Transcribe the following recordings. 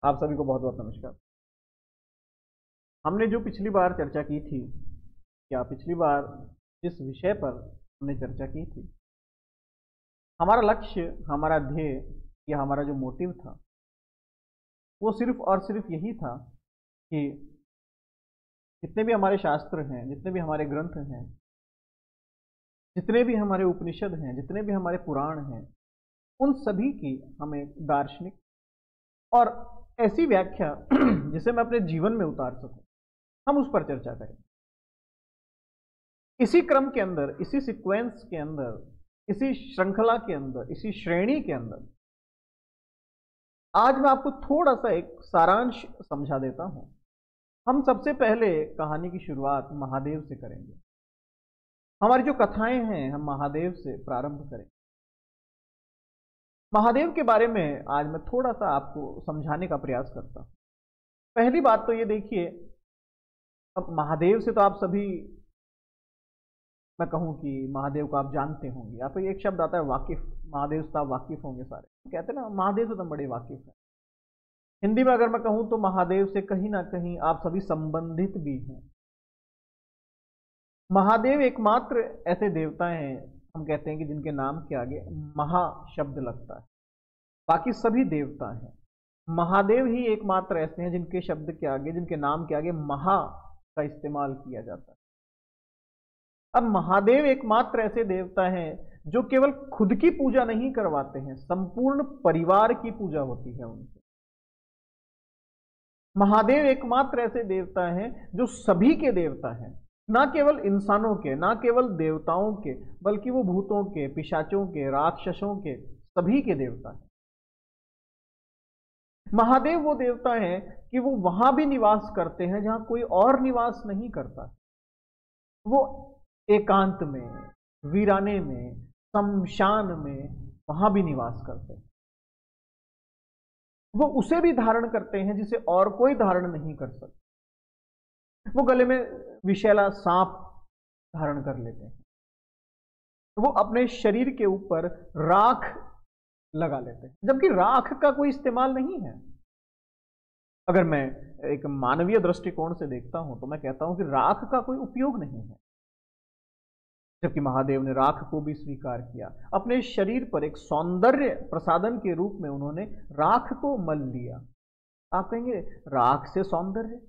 आप सभी को बहुत बहुत नमस्कार। हमने जो पिछली बार चर्चा की थी, या पिछली बार जिस विषय पर हमने चर्चा की थी, हमारा लक्ष्य, हमारा ध्येय या हमारा जो मोटिव था, वो सिर्फ और सिर्फ यही था कि जितने भी हमारे शास्त्र हैं, जितने भी हमारे ग्रंथ हैं, जितने भी हमारे उपनिषद हैं, जितने भी हमारे पुराण हैं, उन सभी की हमें दार्शनिक और ऐसी व्याख्या जिसे मैं अपने जीवन में उतार सकूं, हम उस पर चर्चा करेंगे। इसी क्रम के अंदर, इसी सीक्वेंस के अंदर, इसी श्रृंखला के अंदर, इसी श्रेणी के अंदर आज मैं आपको थोड़ा सा एक सारांश समझा देता हूं। हम सबसे पहले कहानी की शुरुआत महादेव से करेंगे। हमारी जो कथाएं हैं, हम महादेव से प्रारंभ करेंगे। महादेव के बारे में आज मैं थोड़ा सा आपको समझाने का प्रयास करता हूं। पहली बात तो ये देखिए, अब महादेव से तो आप सभी, मैं कहूं कि महादेव को आप जानते होंगे, या फिर एक शब्द आता है वाकिफ। महादेव से आप वाकिफ होंगे सारे, कहते हैं ना महादेव से तो बड़े वाकिफ हैं। हिंदी में अगर मैं कहूं तो महादेव से कहीं ना कहीं आप सभी संबंधित भी हैं। महादेव एकमात्र ऐसे देवता हैं, हम कहते हैं कि जिनके नाम के आगे महा शब्द लगता है। बाकी सभी देवता हैं, महादेव ही एकमात्र ऐसे हैं जिनके शब्द के आगे, जिनके नाम के आगे महा का इस्तेमाल किया जाता है। अब महादेव एकमात्र ऐसे देवता हैं जो केवल खुद की पूजा नहीं करवाते हैं, संपूर्ण परिवार की पूजा होती है उनसे। महादेव एकमात्र ऐसे देवता हैं जो सभी के देवता हैं, ना केवल इंसानों के, ना केवल देवताओं के, बल्कि वो भूतों के, पिशाचों के, राक्षसों के, सभी के देवता हैं। महादेव वो देवता हैं कि वो वहां भी निवास करते हैं जहां कोई और निवास नहीं करता। वो एकांत में, वीराने में, शमशान में, वहां भी निवास करते हैं। वो उसे भी धारण करते हैं जिसे और कोई धारण नहीं कर सकता। वो गले में विषैला सांप धारण कर लेते हैं। वो अपने शरीर के ऊपर राख लगा लेते हैं, जबकि राख का कोई इस्तेमाल नहीं है। अगर मैं एक मानवीय दृष्टिकोण से देखता हूं तो मैं कहता हूं कि राख का कोई उपयोग नहीं है, जबकि महादेव ने राख को भी स्वीकार किया। अपने शरीर पर एक सौंदर्य प्रसाधन के रूप में उन्होंने राख को मल लिया। आप कहेंगे राख से सौंदर्य?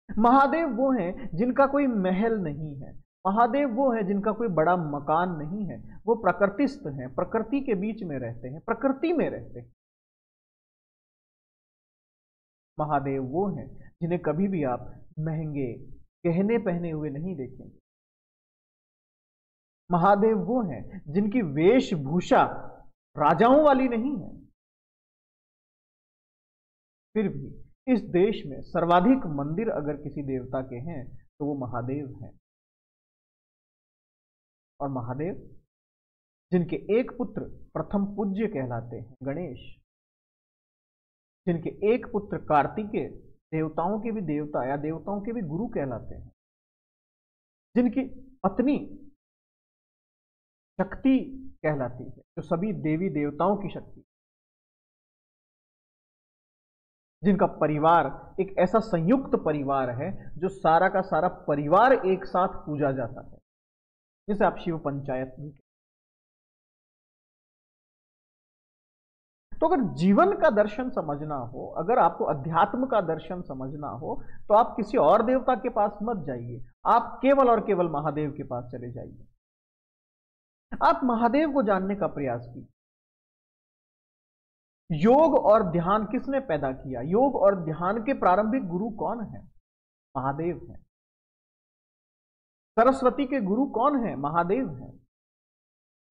महादेव वो हैं जिनका कोई महल नहीं है। महादेव वो है जिनका कोई बड़ा मकान नहीं है। वो प्रकृतिस्थ हैं, प्रकृति के बीच में रहते हैं, प्रकृति में रहते हैं। महादेव वो हैं जिन्हें कभी भी आप महंगे गहने पहने हुए नहीं देखेंगे। महादेव वो हैं जिनकी वेशभूषा राजाओं वाली नहीं है। फिर भी इस देश में सर्वाधिक मंदिर अगर किसी देवता के हैं तो वो महादेव हैं। और महादेव जिनके एक पुत्र प्रथम पूज्य कहलाते हैं, गणेश, जिनके एक पुत्र कार्तिकेय देवताओं के भी देवता या देवताओं के भी गुरु कहलाते हैं, जिनकी पत्नी शक्ति कहलाती है, जो सभी देवी देवताओं की शक्ति, जिनका परिवार एक ऐसा संयुक्त परिवार है जो सारा का सारा परिवार एक साथ पूजा जाता है, जिसे आप शिव पंचायत भी। तो अगर जीवन का दर्शन समझना हो, अगर आपको अध्यात्म का दर्शन समझना हो, तो आप किसी और देवता के पास मत जाइए, आप केवल और केवल महादेव के पास चले जाइए। आप महादेव को जानने का प्रयास कीजिए। योग और ध्यान किसने पैदा किया? योग और ध्यान के प्रारंभिक गुरु कौन है? महादेव हैं। सरस्वती के गुरु कौन है? महादेव हैं।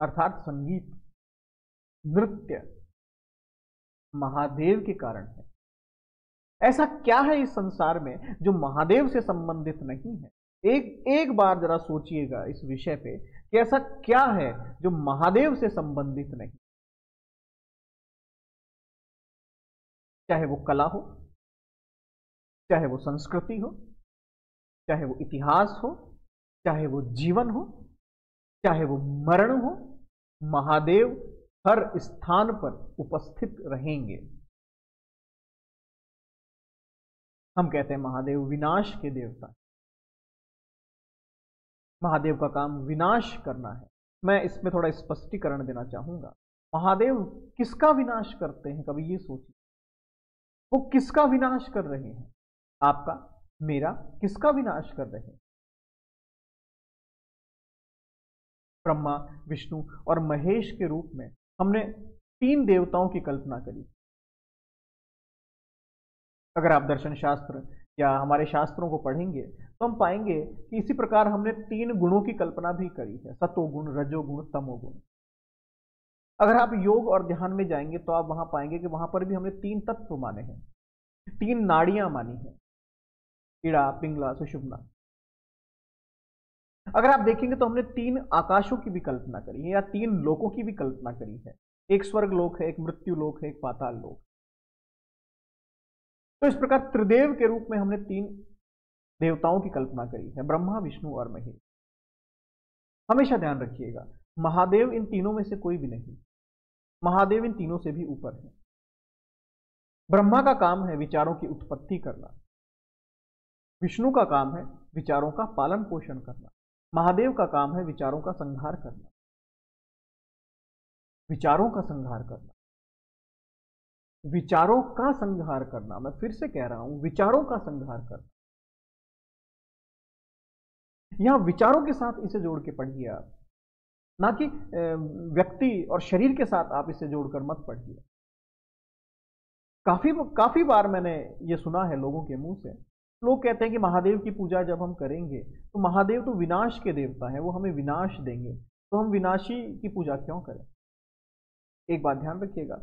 अर्थात संगीत, नृत्य महादेव के कारण है। ऐसा क्या है इस संसार में जो महादेव से संबंधित नहीं है? एक बार जरा सोचिएगा इस विषय पे कि ऐसा क्या है जो महादेव से संबंधित नहीं। चाहे वो कला हो, चाहे वो संस्कृति हो, चाहे वो इतिहास हो, चाहे वो जीवन हो, चाहे वो मरण हो, महादेव हर स्थान पर उपस्थित रहेंगे। हम कहते हैं महादेव विनाश के देवता। महादेव का काम विनाश करना है। मैं इसमें थोड़ा स्पष्टीकरण देना चाहूंगा। महादेव किसका विनाश करते हैं, कभी ये सोचिए। वो किसका विनाश कर रहे हैं? आपका, मेरा, किसका विनाश कर रहे हैं? ब्रह्मा, विष्णु और महेश के रूप में हमने 3 देवताओं की कल्पना करी। अगर आप दर्शन शास्त्र या हमारे शास्त्रों को पढ़ेंगे तो हम पाएंगे कि इसी प्रकार हमने 3 गुणों की कल्पना भी करी है, सतोगुण, रजोगुण, तमोगुण। अगर आप योग और ध्यान में जाएंगे तो आप वहां पाएंगे कि वहां पर भी हमने 3 तत्व माने हैं, 3 नाड़ियां मानी है, इड़ा, पिंगला, सुषुम्ना। अगर आप देखेंगे तो हमने 3 आकाशों की भी कल्पना करी है या 3 लोकों की भी कल्पना करी है। एक स्वर्ग लोक है, एक मृत्यु लोक है, एक पाताल लोक। तो इस प्रकार त्रिदेव के रूप में हमने 3 देवताओं की कल्पना करी है, ब्रह्मा, विष्णु और महेश। हमेशा ध्यान रखिएगा, महादेव इन तीनों में से कोई भी नहीं। महादेव इन तीनों से भी ऊपर है। ब्रह्मा का काम है विचारों की उत्पत्ति करना, विष्णु का काम है विचारों का पालन पोषण करना, महादेव का काम है विचारों का संहार करना। विचारों का संहार करना, विचारों का संहार करना, मैं फिर से कह रहा हूं, विचारों का संहार करना। यहां विचारों के साथ इसे जोड़ के पढ़िए आप, ना कि व्यक्ति और शरीर के साथ आप इसे जोड़कर मत पढ़िए। काफी बार मैंने ये सुना है लोगों के मुंह से, लोग कहते हैं कि महादेव की पूजा जब हम करेंगे तो महादेव तो विनाश के देवता हैं, वो हमें विनाश देंगे, तो हम विनाशी की पूजा क्यों करें? एक बात ध्यान रखिएगा,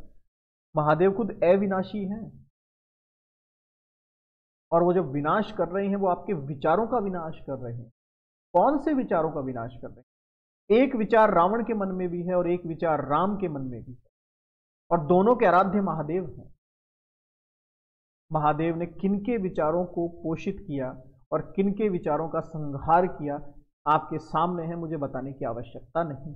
महादेव खुद अविनाशी हैं, और वो जब विनाश कर रहे हैं वो आपके विचारों का विनाश कर रहे हैं। कौन से विचारों का विनाश कर रहे हैं? एक विचार रावण के मन में भी है और एक विचार राम के मन में भी है, और दोनों के आराध्य महादेव हैं। महादेव ने किनके विचारों को पोषित किया और किनके विचारों का संहार किया, आपके सामने है, मुझे बताने की आवश्यकता नहीं।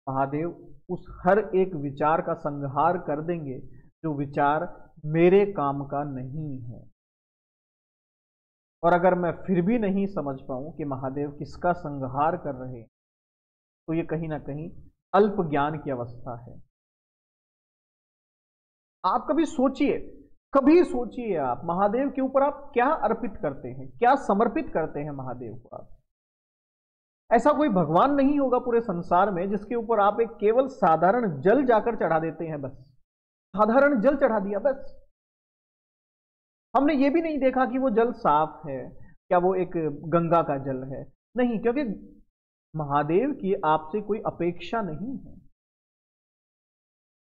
महादेव उस हर एक विचार का संहार कर देंगे जो विचार मेरे काम का नहीं है। और अगर मैं फिर भी नहीं समझ पाऊं कि महादेव किसका संहार कर रहे हैं, तो ये कहीं ना कहीं अल्प ज्ञान की अवस्था है। आप कभी सोचिए आप महादेव के ऊपर आप क्या अर्पित करते हैं, क्या समर्पित करते हैं महादेव को आप। ऐसा कोई भगवान नहीं होगा पूरे संसार में जिसके ऊपर आप एक केवल साधारण जल जाकर चढ़ा देते हैं, बस साधारण जल चढ़ा दिया बस। हमने ये भी नहीं देखा कि वो जल साफ है, क्या वो एक गंगा का जल है, नहीं, क्योंकि महादेव की आपसे कोई अपेक्षा नहीं है,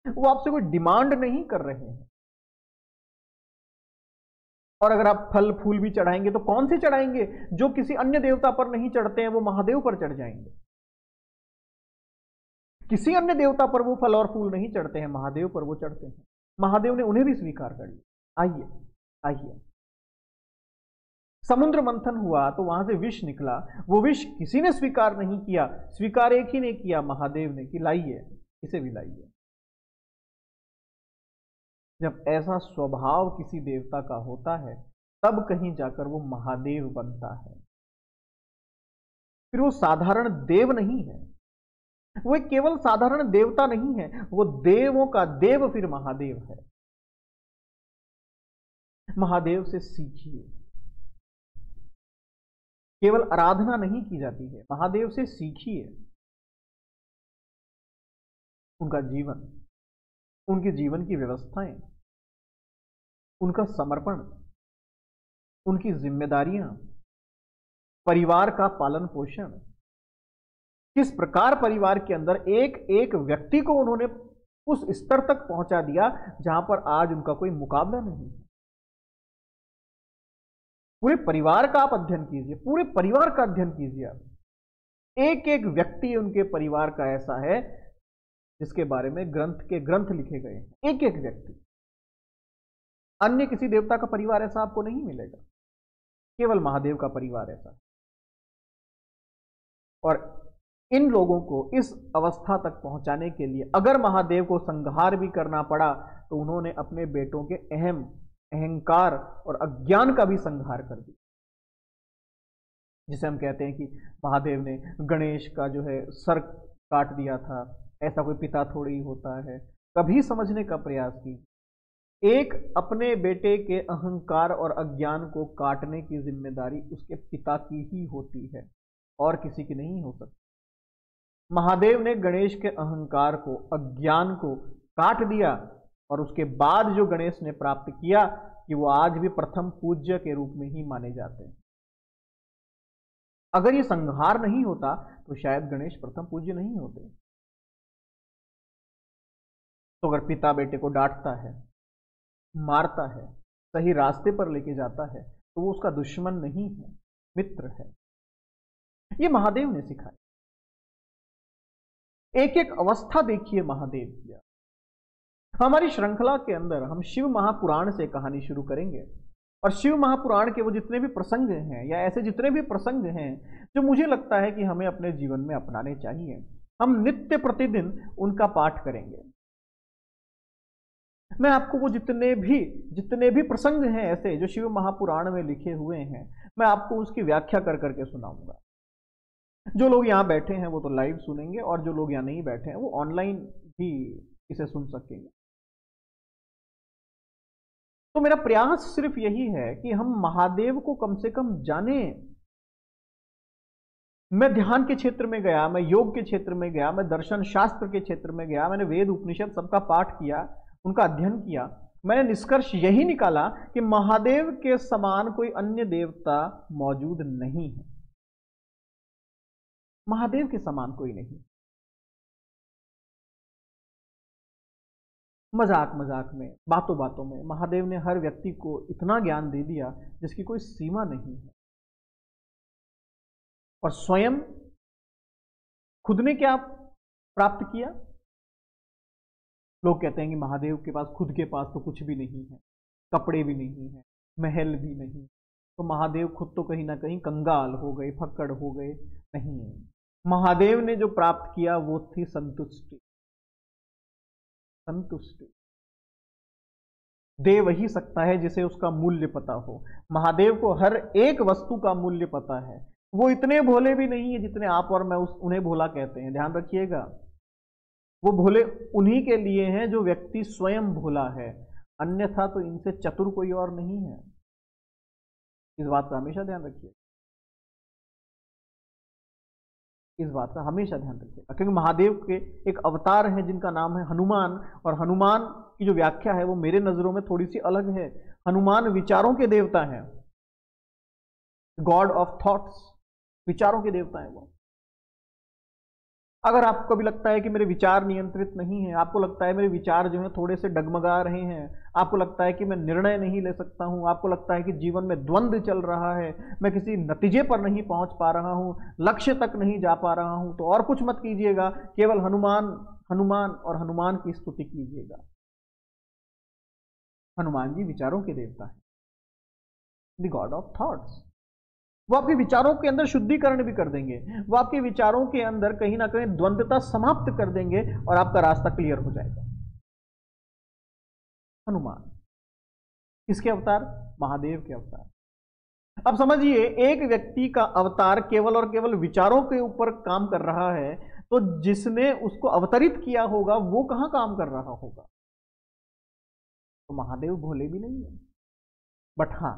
वो आपसे कोई डिमांड नहीं कर रहे हैं। और अगर आप फल फूल भी चढ़ाएंगे तो कौन से चढ़ाएंगे? जो किसी अन्य देवता पर नहीं चढ़ते हैं वो महादेव पर चढ़ जाएंगे। किसी अन्य देवता पर वो फल और फूल नहीं चढ़ते हैं, महादेव पर वो चढ़ते हैं। महादेव ने उन्हें भी स्वीकार कर लिया। आइए, समुद्र मंथन हुआ तो वहां से विष निकला, वो विष किसी ने स्वीकार नहीं किया, स्वीकार एक ही ने किया, महादेव ने, कि लाइए, इसे भी लाइए। जब ऐसा स्वभाव किसी देवता का होता है तब कहीं जाकर वो महादेव बनता है। फिर वो साधारण देव नहीं है, वो एक केवल साधारण देवता नहीं है, वो देवों का देव फिर महादेव है। महादेव से सीखिए, केवल आराधना नहीं की जाती है, महादेव से सीखिए। उनका जीवन, उनके जीवन की व्यवस्थाएं, उनका समर्पण, उनकी जिम्मेदारियां, परिवार का पालन पोषण, किस प्रकार परिवार के अंदर एक एक व्यक्ति को उन्होंने उस स्तर तक पहुंचा दिया जहां पर आज उनका कोई मुकाबला नहीं है। पूरे परिवार का आप अध्ययन कीजिए, पूरे परिवार का अध्ययन कीजिए आप। एक एक व्यक्ति उनके परिवार का ऐसा है जिसके बारे में ग्रंथ लिखे गए हैं, एक एक व्यक्ति। अन्य किसी देवता का परिवार ऐसा आपको नहीं मिलेगा, केवल महादेव का परिवार ऐसा। और इन लोगों को इस अवस्था तक पहुंचाने के लिए अगर महादेव को संहार भी करना पड़ा तो उन्होंने अपने बेटों के अहंकार और अज्ञान का भी संहार कर दिया। जिसे हम कहते हैं कि महादेव ने गणेश का जो है सर काट दिया था, ऐसा कोई पिता थोड़ी होता है। कभी समझने का प्रयास कीजिए, एक अपने बेटे के अहंकार और अज्ञान को काटने की जिम्मेदारी उसके पिता की ही होती है और किसी की नहीं हो सकती। महादेव ने गणेश के अहंकार को, अज्ञान को काट दिया और उसके बाद जो गणेश ने प्राप्त किया कि वो आज भी प्रथम पूज्य के रूप में ही माने जाते हैं। अगर ये संहार नहीं होता तो शायद गणेश प्रथम पूज्य नहीं होते। तो अगर पिता बेटे को डांटता है, मारता है, सही रास्ते पर लेके जाता है तो वो उसका दुश्मन नहीं है, मित्र है। ये महादेव ने सिखाया। एक एक अवस्था देखिए महादेव की। हमारी श्रृंखला के अंदर हम शिव महापुराण से कहानी शुरू करेंगे और शिव महापुराण के वो जितने भी प्रसंग हैं या ऐसे जितने भी प्रसंग हैं जो मुझे लगता है कि हमें अपने जीवन में अपनाने चाहिए, हम नित्य प्रतिदिन उनका पाठ करेंगे। मैं आपको वो जितने भी प्रसंग हैं ऐसे जो शिव महापुराण में लिखे हुए हैं, मैं आपको उसकी व्याख्या कर करके सुनाऊंगा। जो लोग यहां बैठे हैं वो तो लाइव सुनेंगे और जो लोग यहां नहीं बैठे हैं वो ऑनलाइन भी इसे सुन सकेंगे। तो मेरा प्रयास सिर्फ यही है कि हम महादेव को कम से कम जाने। मैं ध्यान के क्षेत्र में गया, मैं योग के क्षेत्र में गया, मैं दर्शन शास्त्र के क्षेत्र में गया, मैंने वेद उपनिषद सबका पाठ किया, उनका अध्ययन किया। मैंने निष्कर्ष यही निकाला कि महादेव के समान कोई अन्य देवता मौजूद नहीं है। महादेव के समान कोई नहीं। मजाक मजाक में, बातों बातों में महादेव ने हर व्यक्ति को इतना ज्ञान दे दिया जिसकी कोई सीमा नहीं है। और स्वयं खुद ने क्या प्राप्त किया? लोग कहते हैं कि महादेव के पास, खुद के पास तो कुछ भी नहीं है, कपड़े भी नहीं है, महल भी नहीं। तो महादेव खुद तो कहीं ना कहीं कंगाल हो गए, फक्कड़ हो गए। नहीं, महादेव ने जो प्राप्त किया वो थी संतुष्टि। संतुष्टि दे वही सकता है जिसे उसका मूल्य पता हो। महादेव को हर एक वस्तु का मूल्य पता है। वो इतने भोले भी नहीं है जितने आप और मैं उन्हें भोला कहते हैं। ध्यान रखिएगा, वो भोले उन्हीं के लिए हैं जो व्यक्ति स्वयं भोला है, अन्यथा तो इनसे चतुर कोई और नहीं है। इस बात का हमेशा ध्यान रखिए, इस बात का हमेशा ध्यान रखिएगा, क्योंकि महादेव के एक अवतार हैं जिनका नाम है हनुमान। और हनुमान की जो व्याख्या है वो मेरे नजरों में थोड़ी सी अलग है। हनुमान विचारों के देवता हैं, गॉड ऑफ थॉट्स, विचारों के देवता हैं वो। अगर आपको कभी लगता है कि मेरे विचार नियंत्रित नहीं है, आपको लगता है मेरे विचार जो है थोड़े से डगमगा रहे हैं, आपको लगता है कि मैं निर्णय नहीं ले सकता हूं, आपको लगता है कि जीवन में द्वंद्व चल रहा है, मैं किसी नतीजे पर नहीं पहुंच पा रहा हूं, लक्ष्य तक नहीं जा पा रहा हूं, तो और कुछ मत कीजिएगा, केवल हनुमान हनुमान और हनुमान की स्तुति कीजिएगा। हनुमान जी विचारों के देवता है, द गॉड ऑफ थॉट्स। वो आपके विचारों के अंदर शुद्धिकरण भी कर देंगे, वो आपके विचारों के अंदर कहीं ना कहीं द्वंद्वता समाप्त कर देंगे और आपका रास्ता क्लियर हो जाएगा। हनुमान किसके अवतार? महादेव के अवतार। अब समझिए, एक व्यक्ति का अवतार केवल और केवल विचारों के ऊपर काम कर रहा है, तो जिसने उसको अवतरित किया होगा वो कहां काम कर रहा होगा? तो महादेव भोले भी नहीं है। बट हां,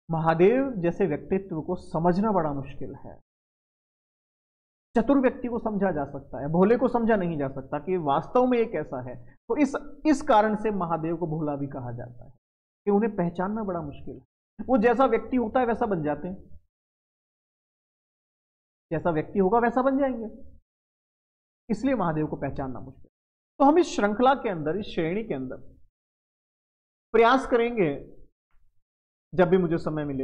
महादेव जैसे व्यक्तित्व को समझना बड़ा मुश्किल है। चतुर व्यक्ति को समझा जा सकता है, भोले को समझा नहीं जा सकता कि वास्तव में ये कैसा है। तो इस कारण से महादेव को भोला भी कहा जाता है कि उन्हें पहचानना बड़ा मुश्किल है। वो जैसा व्यक्ति होता है वैसा बन जाते हैं, जैसा व्यक्ति होगा वैसा बन जाएंगे, इसलिए महादेव को पहचानना मुश्किल। तो हम इस श्रृंखला के अंदर, इस श्रेणी के अंदर प्रयास करेंगे, जब भी मुझे समय मिले,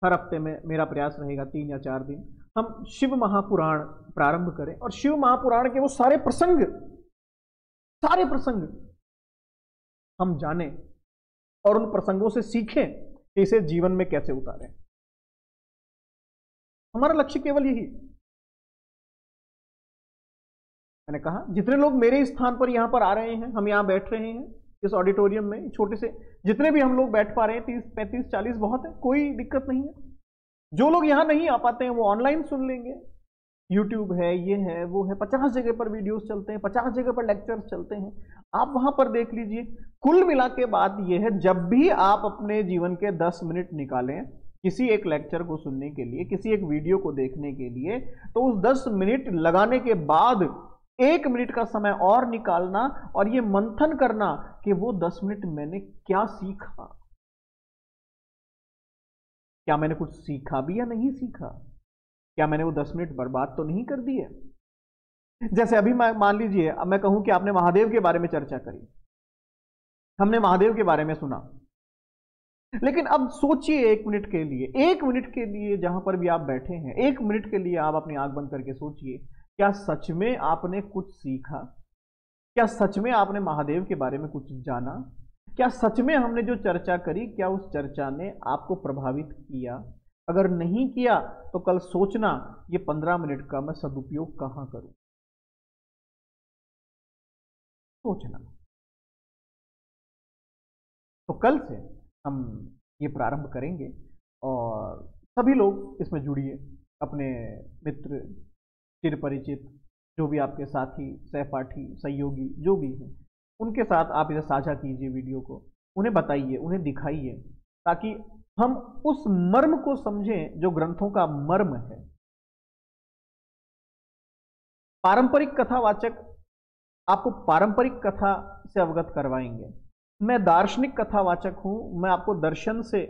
हर हफ्ते में मेरा प्रयास रहेगा 3 या 4 दिन हम शिव महापुराण प्रारंभ करें और शिव महापुराण के वो सारे प्रसंग हम जानें और उन प्रसंगों से सीखें कि इसे जीवन में कैसे उतारें। हमारा लक्ष्य केवल यही, मैंने कहा जितने लोग मेरे स्थान पर यहाँ पर आ रहे हैं, हम यहाँ बैठ रहे हैं इस ऑडिटोरियम में, छोटे से जितने भी हम लोग बैठ पा रहे हैं 30, 35, 40 बहुत है, कोई दिक्कत नहीं है। जो लोग यहाँ नहीं आ पाते हैं वो ऑनलाइन सुन लेंगे, यूट्यूब है, ये है, वो है, 50 जगह पर वीडियोस चलते हैं, 50 जगह पर लेक्चर्स चलते हैं, आप वहां पर देख लीजिए। कुल मिला के बात यह है, जब भी आप अपने जीवन के 10 मिनट निकालें किसी एक लेक्चर को सुनने के लिए, किसी एक वीडियो को देखने के लिए, तो उस 10 मिनट लगाने के बाद 1 मिनट का समय और निकालना और ये मंथन करना कि वो 10 मिनट मैंने क्या सीखा, क्या मैंने कुछ सीखा भी या नहीं सीखा, क्या मैंने वो 10 मिनट बर्बाद तो नहीं कर दिए। जैसे अभी मान लीजिए अब मैं कहूं कि आपने महादेव के बारे में चर्चा करी, हमने महादेव के बारे में सुना, लेकिन अब सोचिए 1 मिनट के लिए, 1 मिनट के लिए जहां पर भी आप बैठे हैं, 1 मिनट के लिए आप अपनी आंख बंद करके सोचिए, क्या सच में आपने कुछ सीखा, क्या सच में आपने महादेव के बारे में कुछ जाना, क्या सच में हमने जो चर्चा करी, क्या उस चर्चा ने आपको प्रभावित किया। अगर नहीं किया तो कल सोचना ये 15 मिनट का मैं सदुपयोग कहां करूं, सोचना। तो कल से हम ये प्रारंभ करेंगे और सभी लोग इसमें जुड़िए, अपने मित्र, चिर परिचित, जो भी आपके साथी, सहपाठी, सहयोगी जो भी हैं, उनके साथ आप इसे साझा कीजिए वीडियो को, उन्हें बताइए, उन्हें दिखाइए, ताकि हम उस मर्म को समझें जो ग्रंथों का मर्म है। पारंपरिक कथावाचक आपको पारंपरिक कथा से अवगत करवाएंगे, मैं दार्शनिक कथावाचक हूं, मैं आपको दर्शन से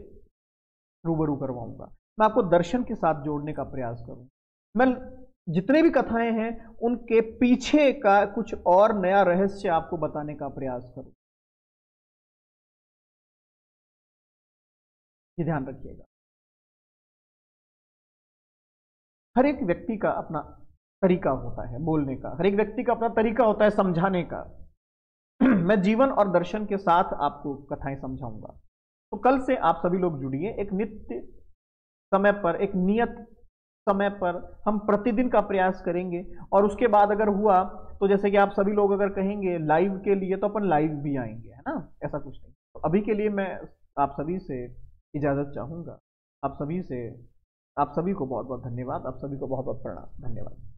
रूबरू करवाऊंगा, मैं आपको दर्शन के साथ जोड़ने का प्रयास करूं। मैं जितने भी कथाएं हैं उनके पीछे का कुछ और नया रहस्य आपको बताने का प्रयास करूं, ये ध्यान रखिएगा। हर एक व्यक्ति का अपना तरीका होता है बोलने का, हर एक व्यक्ति का अपना तरीका होता है समझाने का। मैं जीवन और दर्शन के साथ आपको कथाएं समझाऊंगा। तो कल से आप सभी लोग जुड़िए, एक नित्य समय पर, एक नियत समय पर हम प्रतिदिन का प्रयास करेंगे। और उसके बाद अगर हुआ तो जैसे कि आप सभी लोग अगर कहेंगे लाइव के लिए, तो अपन लाइव भी आएंगे, है ना, ऐसा कुछ नहीं। तो अभी के लिए मैं आप सभी से इजाजत चाहूंगा। आप सभी को बहुत बहुत धन्यवाद, आप सभी को बहुत बहुत प्रणाम, धन्यवाद।